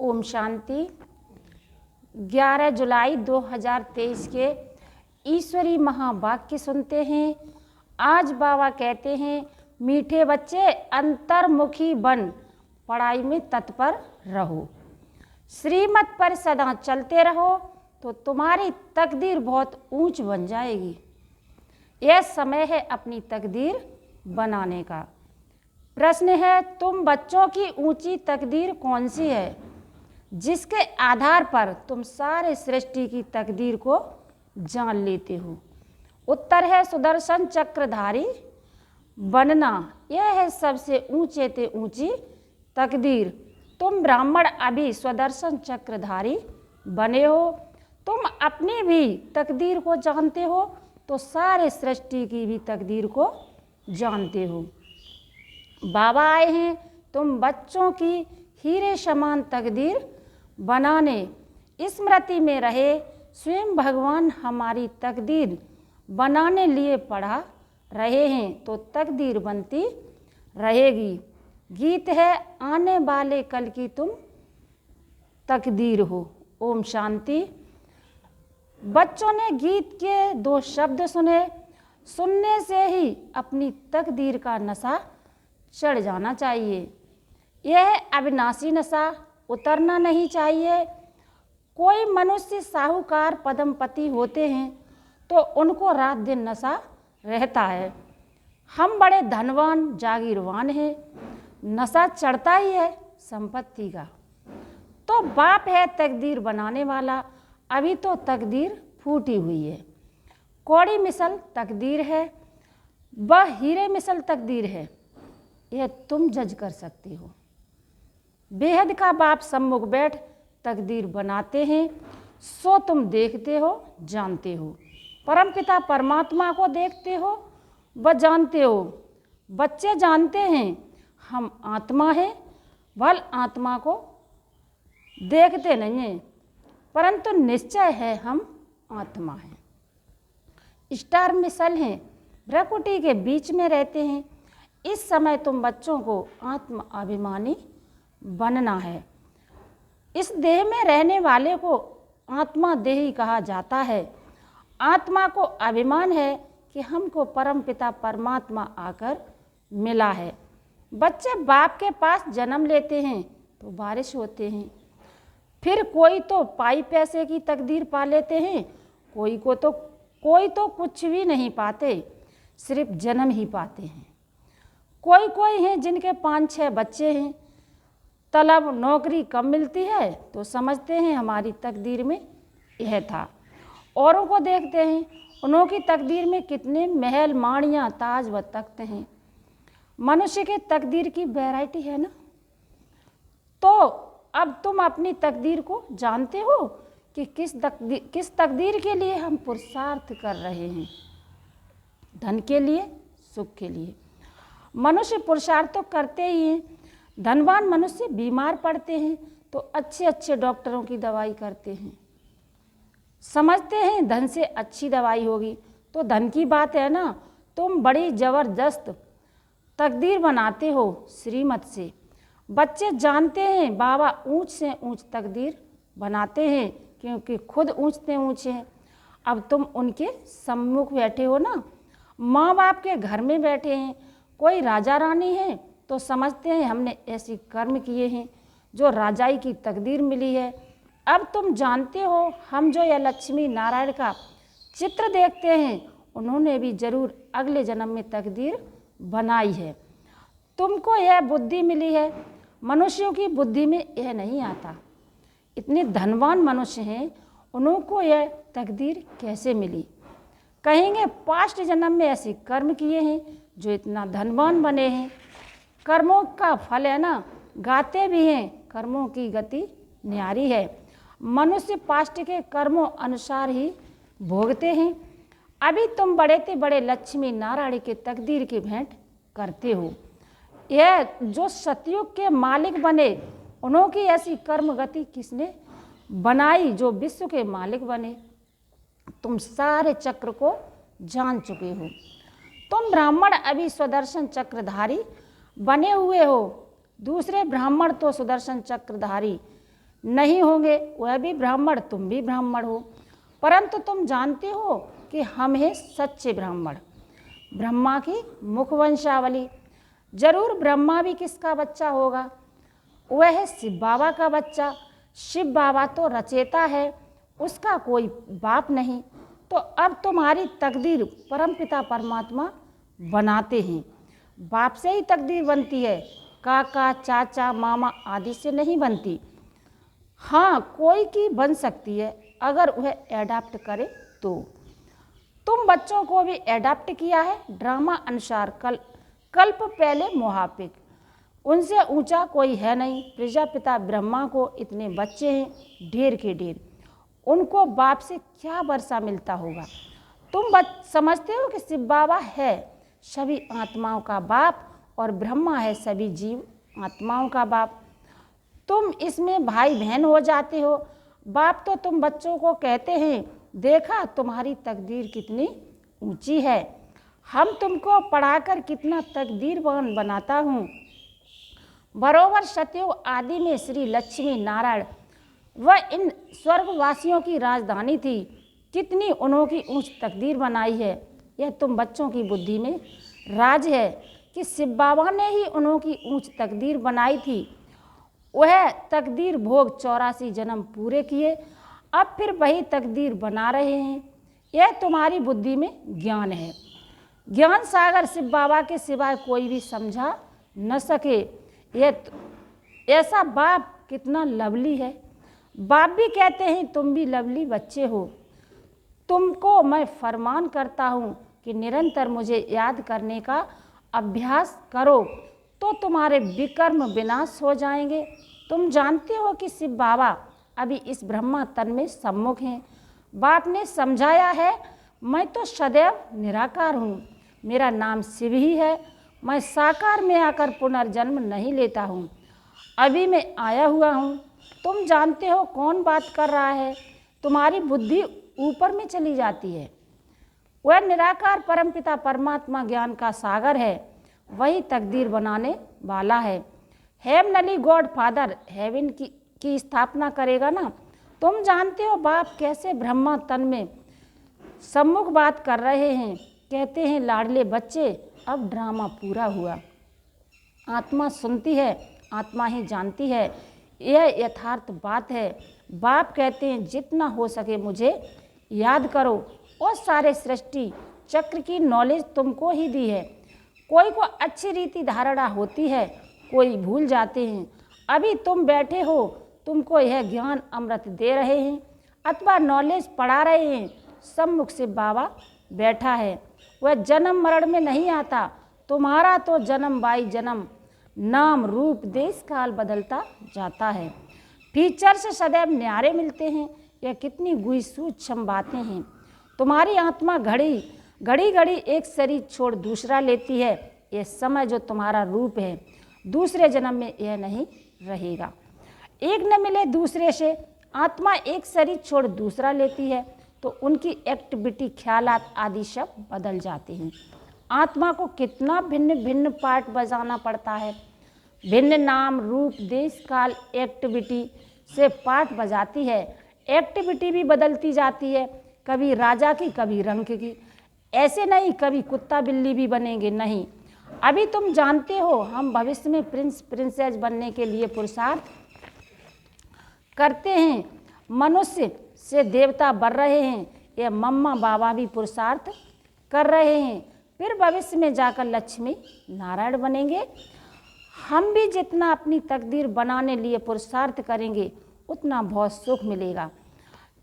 ओम शांति। 11 जुलाई 2023 के ईश्वरी महावाक्य सुनते हैं। आज बाबा कहते हैं, मीठे बच्चे अंतर्मुखी बन पढ़ाई में तत्पर रहो, श्रीमत पर सदा चलते रहो तो तुम्हारी तकदीर बहुत ऊंच बन जाएगी। यह समय है अपनी तकदीर बनाने का। प्रश्न है, तुम बच्चों की ऊंची तकदीर कौन सी है जिसके आधार पर तुम सारे सृष्टि की तकदीर को जान लेते हो? उत्तर है सुदर्शन चक्रधारी बनना। यह है सबसे ऊंचे ते ऊंची तकदीर। तुम ब्राह्मण अभी सुदर्शन चक्रधारी बने हो। तुम अपनी भी तकदीर को जानते हो तो सारे सृष्टि की भी तकदीर को जानते हो। बाबा आए हैं तुम बच्चों की हीरे समान तकदीर बनाने। स्मृति में रहे स्वयं भगवान हमारी तकदीर बनाने लिए पढ़ा रहे हैं तो तकदीर बनती रहेगी। गीत है, आने वाले कल की तुम तकदीर हो। ओम शांति। बच्चों ने गीत के 2 शब्द सुने। सुनने से ही अपनी तकदीर का नशा चढ़ जाना चाहिए। यह अविनाशी नशा उतरना नहीं चाहिए। कोई मनुष्य साहूकार पद्मपति होते हैं तो उनको रात दिन नशा रहता है। हम बड़े धनवान जागीरवान हैं, नशा चढ़ता ही है संपत्ति का। तो बाप है तकदीर बनाने वाला, अभी तो तकदीर फूटी हुई है। कौड़ी मिसल तकदीर है, वह हीरे मिसल तकदीर है, यह तुम जज कर सकते हो। बेहद का बाप सम्मुख बैठ तकदीर बनाते हैं, सो तुम देखते हो जानते हो। परमपिता परमात्मा को देखते हो व जानते हो। बच्चे जानते हैं हम आत्मा हैं, भल आत्मा को देखते नहीं हैं, परंतु निश्चय है हम आत्मा हैं। स्टार मिसल हैं, भ्रकुटी के बीच में रहते हैं। इस समय तुम बच्चों को आत्म अभिमानी बनना है। इस देह में रहने वाले को आत्मा देही कहा जाता है। आत्मा को अभिमान है कि हमको परमपिता परमात्मा आकर मिला है। बच्चे बाप के पास जन्म लेते हैं तो बारिश होते हैं, फिर कोई तो पाई पैसे की तकदीर पा लेते हैं, कोई तो कुछ भी नहीं पाते, सिर्फ जन्म ही पाते हैं। कोई हैं जिनके 5-6 बच्चे हैं, तलब नौकरी कम मिलती है तो समझते हैं हमारी तकदीर में यह था। औरों को देखते हैं उन्हों की तकदीर में कितने महल माड़ियाँ ताज व तख्त हैं। मनुष्य के तकदीर की वैरायटी है ना। तो अब तुम अपनी तकदीर को जानते हो कि किस तकदीर के लिए हम पुरुषार्थ कर रहे हैं। धन के लिए, सुख के लिए। मनुष्य पुरुषार्थ तो करते ही हैं। धनवान मनुष्य बीमार पड़ते हैं तो अच्छे अच्छे डॉक्टरों की दवाई करते हैं, समझते हैं धन से अच्छी दवाई होगी। तो धन की बात है ना। तुम बड़ी जबरदस्त तकदीर बनाते हो श्रीमत से। बच्चे जानते हैं बाबा ऊंच से ऊंच तकदीर बनाते हैं क्योंकि खुद ऊंच से ऊंच हैं। अब तुम उनके सम्मुख बैठे हो ना, माँ बाप के घर में बैठे हैं। कोई राजा रानी है तो समझते हैं हमने ऐसी कर्म किए हैं जो राजाई की तकदीर मिली है। अब तुम जानते हो हम जो यह लक्ष्मी नारायण का चित्र देखते हैं उन्होंने भी जरूर अगले जन्म में तकदीर बनाई है। तुमको यह बुद्धि मिली है, मनुष्यों की बुद्धि में यह नहीं आता। इतने धनवान मनुष्य हैं, उनको यह तकदीर कैसे मिली? कहेंगे पास्ट जन्म में ऐसे कर्म किए हैं जो इतना धनवान बने हैं। कर्मों का फल है ना, गाते भी हैं कर्मों की गति न्यारी है। मनुष्य पास्ट के कर्मों अनुसार ही भोगते हैं। अभी तुम बड़े ते बड़े लक्ष्मी नारायण के तकदीर की भेंट करते हो। यह जो सतयुग के मालिक बने उन्हों की ऐसी कर्म गति किसने बनाई जो विश्व के मालिक बने? तुम सारे चक्र को जान चुके हो। तुम ब्राह्मण अभी सुदर्शन चक्रधारी बने हुए हो। दूसरे ब्राह्मण तो सुदर्शन चक्रधारी नहीं होंगे, वह भी ब्राह्मण, तुम भी ब्राह्मण हो, परंतु तुम जानते हो कि हम हैं सच्चे ब्राह्मण, ब्रह्मा की मुख वंशावली। जरूर ब्रह्मा भी किसका बच्चा होगा? वह है शिव बाबा का बच्चा। शिव बाबा तो रचेता है, उसका कोई बाप नहीं। तो अब तुम्हारी तकदीर परमपिता परमात्मा बनाते हैं। बाप से ही तकदीर बनती है, काका, चाचा, मामा आदि से नहीं बनती। हाँ, कोई की बन सकती है अगर वह एडाप्ट करे तो। तुम बच्चों को भी एडाप्ट किया है ड्रामा अनुसार। कल्प पहले मुहापिक, उनसे ऊंचा कोई है नहीं। प्रजापिता ब्रह्मा को इतने बच्चे हैं ढेर के ढेर, उनको बाप से क्या वर्षा मिलता होगा। तुम समझते हो कि शिव बाबा है सभी आत्माओं का बाप और ब्रह्मा है सभी जीव आत्माओं का बाप। तुम इसमें भाई बहन हो जाते हो। बाप तो तुम बच्चों को कहते हैं, देखा तुम्हारी तकदीर कितनी ऊंची है, हम तुमको पढ़ाकर कितना तकदीरवान बनाता हूँ। बरोबर सतयुग आदि में श्री लक्ष्मी नारायण वह इन स्वर्गवासियों की राजधानी थी, कितनी उन्होंने ऊंच तकदीर बनाई है। यह तुम बच्चों की बुद्धि में राज है कि शिव बाबा ने ही उन्होंने ऊंच तकदीर बनाई थी। वह तकदीर भोग 84 जन्म पूरे किए, अब फिर वही तकदीर बना रहे हैं। यह तुम्हारी बुद्धि में ज्ञान है। ज्ञान सागर शिव बाबा के सिवाय कोई भी समझा न सके। ऐसा बाप कितना लवली है। बाप भी कहते हैं तुम भी लवली बच्चे हो। तुमको मैं फरमान करता हूँ कि निरंतर मुझे याद करने का अभ्यास करो तो तुम्हारे विकर्म विनाश हो जाएंगे। तुम जानते हो कि शिव बाबा अभी इस ब्रह्मा तन में सम्मुख हैं। बाप ने समझाया है, मैं तो सदैव निराकार हूँ, मेरा नाम शिव ही है। मैं साकार में आकर पुनर्जन्म नहीं लेता हूँ, अभी मैं आया हुआ हूँ। तुम जानते हो कौन बात कर रहा है? तुम्हारी बुद्धि ऊपर में चली जाती है। वह निराकार परमपिता परमात्मा ज्ञान का सागर है, वही तकदीर बनाने वाला है। हेमनली गॉड फादर हेवन की स्थापना करेगा ना। तुम जानते हो बाप कैसे ब्रह्मा तन में सम्मुख बात कर रहे हैं। कहते हैं लाडले बच्चे, अब ड्रामा पूरा हुआ। आत्मा सुनती है, आत्मा ही जानती है, यह यथार्थ बात है। बाप कहते हैं जितना हो सके मुझे याद करो। और सारे सृष्टि चक्र की नॉलेज तुमको ही दी है। कोई को अच्छी रीति धारणा होती है, कोई भूल जाते हैं। अभी तुम बैठे हो, तुमको यह ज्ञान अमृत दे रहे हैं अथवा नॉलेज पढ़ा रहे हैं। सम्मुख से बाबा बैठा है, वह जन्म मरण में नहीं आता। तुम्हारा तो जन्म बाई जन्म, नाम रूप देश काल बदलता जाता है। फीचर से सदैव न्यारे मिलते हैं। यह कितनी गुई सूक्ष्म बातें हैं। तुम्हारी आत्मा घड़ी घड़ी एक शरीर छोड़ दूसरा लेती है। यह समय जो तुम्हारा रूप है, दूसरे जन्म में यह नहीं रहेगा। एक न मिले दूसरे से, आत्मा एक शरीर छोड़ दूसरा लेती है तो उनकी एक्टिविटी, ख्यालात आदि सब बदल जाते हैं। आत्मा को कितना भिन्न भिन्न पार्ट बजाना पड़ता है। भिन्न नाम रूप देश काल एक्टिविटी से पार्ट बजाती है। एक्टिविटी भी बदलती जाती है, कभी राजा की कभी रंक की। ऐसे नहीं कभी कुत्ता बिल्ली भी बनेंगे, नहीं। अभी तुम जानते हो हम भविष्य में प्रिंस प्रिंसेस बनने के लिए पुरुषार्थ करते हैं। मनुष्य से देवता बन रहे हैं, यह मम्मा बाबा भी पुरुषार्थ कर रहे हैं। फिर भविष्य में जाकर लक्ष्मी नारायण बनेंगे। हम भी जितना अपनी तकदीर बनाने लिए पुरुषार्थ करेंगे उतना बहुत सुख मिलेगा।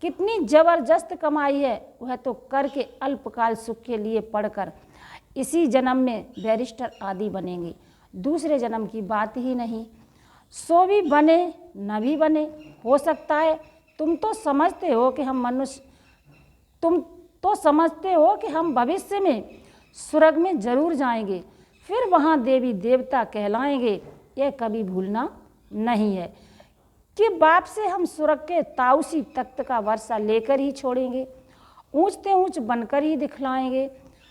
कितनी जबरदस्त कमाई है, वह तो करके अल्पकाल सुख के लिए पढ़कर इसी जन्म में बैरिस्टर आदि बनेंगे। दूसरे जन्म की बात ही नहीं। सो भी बने न भी बने, हो सकता है। तुम तो समझते हो कि हम भविष्य में स्वर्ग में जरूर जाएंगे, फिर वहाँ देवी देवता कहलाएंगे। यह कभी भूलना नहीं है कि बाप से हम स्वर्ग के ताउसी तख्त का वर्षा लेकर ही छोड़ेंगे, ऊंचते ऊंच बनकर ही दिखलाएंगे।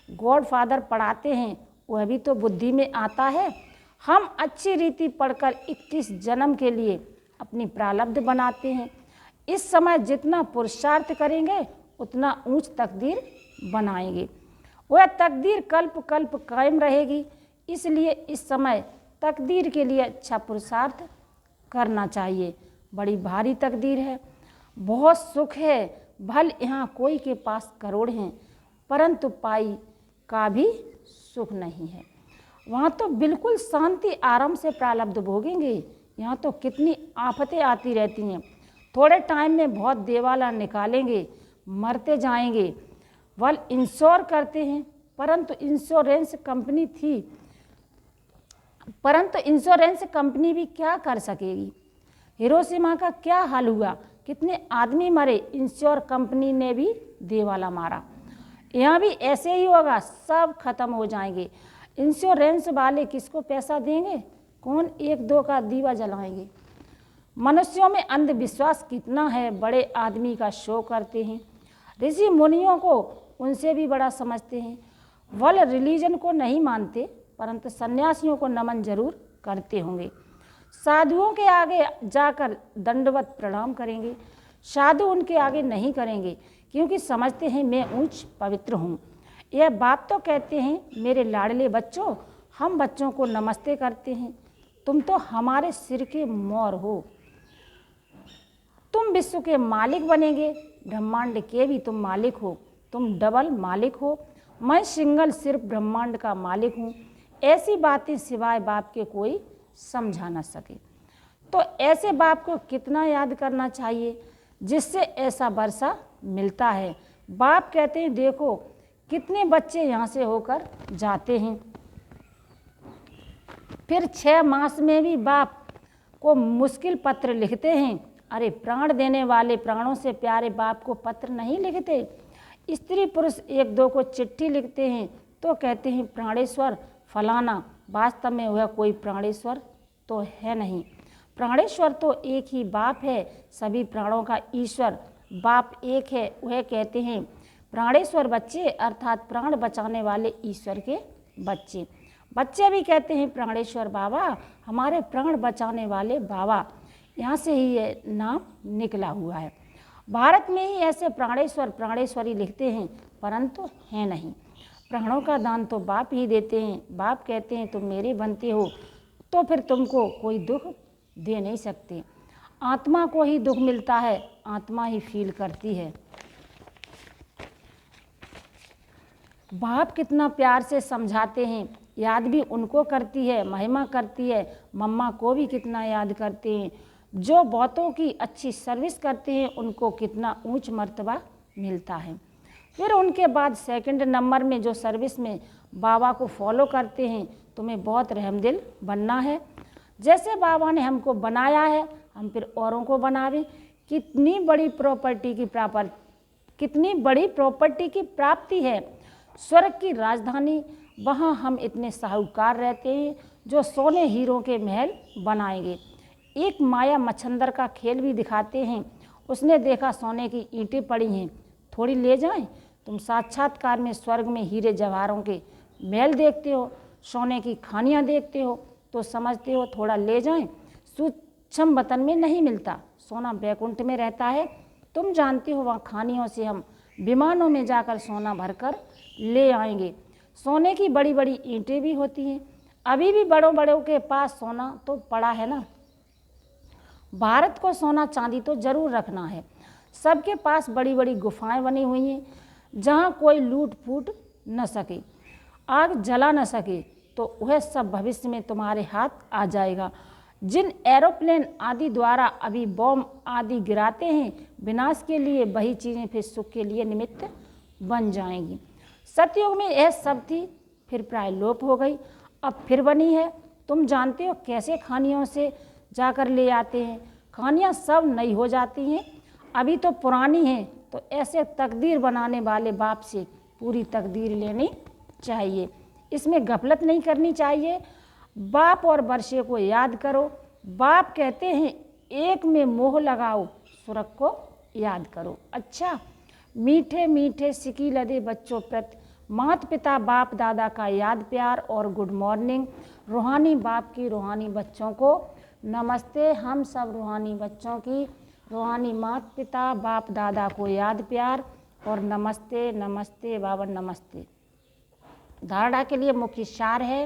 गॉड फादर पढ़ाते हैं, वह भी तो बुद्धि में आता है। हम अच्छी रीति पढ़कर 21 जन्म के लिए अपनी प्रारब्ध बनाते हैं। इस समय जितना पुरुषार्थ करेंगे उतना ऊंच तकदीर बनाएंगे। वह तकदीर कल्प कल्प कायम रहेगी। इसलिए इस समय तकदीर के लिए अच्छा पुरुषार्थ करना चाहिए। बड़ी भारी तकदीर है, बहुत सुख है। भल यहाँ कोई के पास करोड़ हैं, परंतु पाई का भी सुख नहीं है। वहाँ तो बिल्कुल शांति आराम से प्रारब्ध भोगेंगे। यहाँ तो कितनी आफतें आती रहती हैं। थोड़े टाइम में बहुत देवाला निकालेंगे, मरते जाएंगे। वल इंश्योर करते हैं, परंतु इंश्योरेंस कंपनी भी क्या कर सकेगी। हिरोशिमा का क्या हाल हुआ, कितने आदमी मरे, इंश्योर कंपनी ने भी देवाला मारा। यहाँ भी ऐसे ही होगा, सब खत्म हो जाएंगे। इंश्योरेंस वाले किसको पैसा देंगे, कौन एक दो का दीवा जलाएंगे। मनुष्यों में अंधविश्वास कितना है, बड़े आदमी का शो करते हैं। ऋषि मुनियों को उनसे भी बड़ा समझते हैं। वल रिलीजन को नहीं मानते, परंतु सन्यासियों को नमन जरूर करते होंगे। साधुओं के आगे जाकर दंडवत प्रणाम करेंगे। साधु उनके आगे नहीं करेंगे, क्योंकि समझते हैं मैं ऊंच पवित्र हूँ। यह बाप तो कहते हैं, मेरे लाडले बच्चों, हम बच्चों को नमस्ते करते हैं। तुम तो हमारे सिर के मोर हो। तुम विश्व के मालिक बनेंगे, ब्रह्मांड के भी तुम मालिक हो। तुम डबल मालिक हो, मैं सिंगल सिर्फ ब्रह्मांड का मालिक हूँ। ऐसी बातें सिवाय बाप के कोई समझा ना सके। तो ऐसे बाप को कितना याद करना चाहिए, जिससे ऐसा वर्षा मिलता है। बाप कहते हैं, देखो कितने बच्चे यहाँ से होकर जाते हैं। फिर 6 मास में भी बाप को मुश्किल पत्र लिखते हैं। अरे प्राण देने वाले, प्राणों से प्यारे बाप को पत्र नहीं लिखते। स्त्री पुरुष एक दो को चिट्ठी लिखते हैं तो कहते हैं प्राणेश्वर फलाना। वास्तव में वह कोई प्राणेश्वर तो है नहीं। प्राणेश्वर तो एक ही बाप है, सभी प्राणों का ईश्वर। बाप एक है। वह कहते हैं प्राणेश्वर बच्चे, अर्थात प्राण बचाने वाले ईश्वर के बच्चे। बच्चे भी कहते हैं प्राणेश्वर बाबा, हमारे प्राण बचाने वाले बाबा। यहाँ से ही ये नाम निकला हुआ है। भारत में ही ऐसे प्राणेश्वर प्राणेश्वरी लिखते हैं, परंतु हैं नहीं। प्राणों का दान तो बाप ही देते हैं। बाप कहते हैं तुम मेरे बनते हो, तो फिर तुमको कोई दुख दे नहीं सकते। आत्मा को ही दुख मिलता है, आत्मा ही फील करती है। बाप कितना प्यार से समझाते हैं, याद भी उनको करती है, महिमा करती है। मम्मा को भी कितना याद करते हैं। जो बहुतों की अच्छी सर्विस करते हैं उनको कितना ऊंच मर्तबा मिलता है। फिर उनके बाद सेकंड नंबर में जो सर्विस में बाबा को फॉलो करते हैं, तुम्हें बहुत रहमदिल बनना है। जैसे बाबा ने हमको बनाया है, हम फिर औरों को बनावें। कितनी बड़ी प्रॉपर्टी की प्राप्ति है। स्वर्ग की राजधानी, वहाँ हम इतने साहूकार रहते हैं जो सोने हीरों के महल बनाएंगे। एक माया मच्छंदर का खेल भी दिखाते हैं। उसने देखा सोने की ईंटें पड़ी हैं, थोड़ी ले जाएं। तुम साक्षात्कार में स्वर्ग में हीरे जवाहरों के महल देखते हो, सोने की खानियाँ देखते हो, तो समझते हो थोड़ा ले जाएं। सूक्ष्म वतन में नहीं मिलता, सोना बैकुंठ में रहता है। तुम जानते हो वहाँ खानियों से हम विमानों में जाकर सोना भरकर ले आएंगे। सोने की बड़ी बड़ी ईंटें भी होती हैं। अभी भी बड़ों बड़ों के पास सोना तो पड़ा है ना। भारत को सोना चांदी तो जरूर रखना है। सबके पास बड़ी बड़ी गुफाएं बनी हुई हैं, जहाँ कोई लूट फूट न सके, आग जला न सके, तो वह सब भविष्य में तुम्हारे हाथ आ जाएगा। जिन एरोप्लेन आदि द्वारा अभी बॉम्ब आदि गिराते हैं विनाश के लिए, वही चीज़ें फिर सुख के लिए निमित्त बन जाएंगी। सतयुग में यह सब थी, फिर प्राय लोप हो गई, अब फिर बनी है। तुम जानते हो कैसे खानियों से जाकर ले आते हैं। खानियाँ सब नई हो जाती हैं, अभी तो पुरानी हैं। तो ऐसे तकदीर बनाने वाले बाप से पूरी तकदीर लेनी चाहिए, इसमें गफलत नहीं करनी चाहिए। बाप और वर्षे को याद करो। बाप कहते हैं एक में मोह लगाओ, स्वर्ग को याद करो। अच्छा, मीठे मीठे सिकी लदे बच्चों प्रति माता पिता बाप दादा का याद प्यार और गुड मॉर्निंग। रूहानी बाप की रूहानी बच्चों को नमस्ते हम सब रूहानी बच्चों की, रूहानी माता पिता बाप दादा को याद प्यार, और नमस्ते नमस्ते बाबा नमस्ते। धारणा के लिए मुख्य सार है।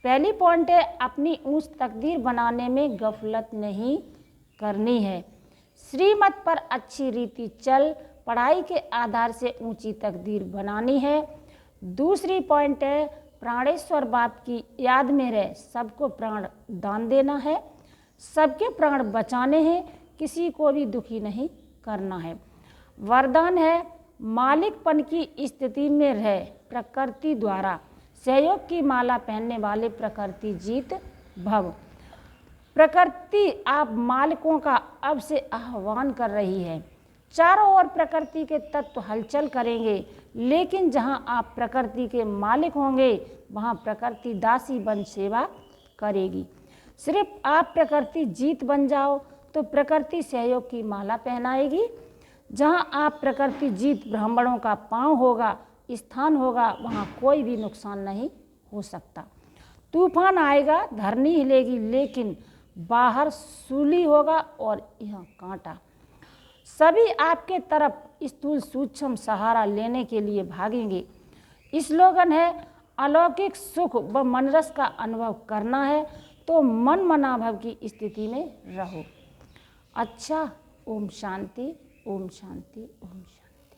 पहली पॉइंट है, अपनी ऊंच तकदीर बनाने में गफलत नहीं करनी है। श्रीमत पर अच्छी रीति चल, पढ़ाई के आधार से ऊंची तकदीर बनानी है। दूसरी पॉइंट है, प्राणेश्वर बाप की याद में रह, सबको प्राण दान देना है, सबके प्राण बचाने हैं, किसी को भी दुखी नहीं करना है। वरदान है, मालिकपन की स्थिति में रह, प्रकृति द्वारा सहयोग की माला पहनने वाले प्रकृति जीत भव। प्रकृति आप मालिकों का अब से आह्वान कर रही है। चारों ओर प्रकृति के तत्व हलचल करेंगे, लेकिन जहां आप प्रकृति के मालिक होंगे वहां प्रकृति दासी बन सेवा करेगी। सिर्फ आप प्रकृति जीत बन जाओ तो प्रकृति सहयोग की माला पहनाएगी। जहां आप प्रकृति जीत ब्राह्मणों का पांव होगा, स्थान होगा, वहां कोई भी नुकसान नहीं हो सकता। तूफान आएगा, धरनी हिलेगी, लेकिन बाहर सूली होगा और यहाँ कांटा। सभी आपके तरफ स्थूल सूक्ष्म सहारा लेने के लिए भागेंगे। स्लोगन है, अलौकिक सुख व मनरस का अनुभव करना है तो मन मनाभव की स्थिति में रहो। अच्छा, ओम शांति, ओम शांति, ओम शांति।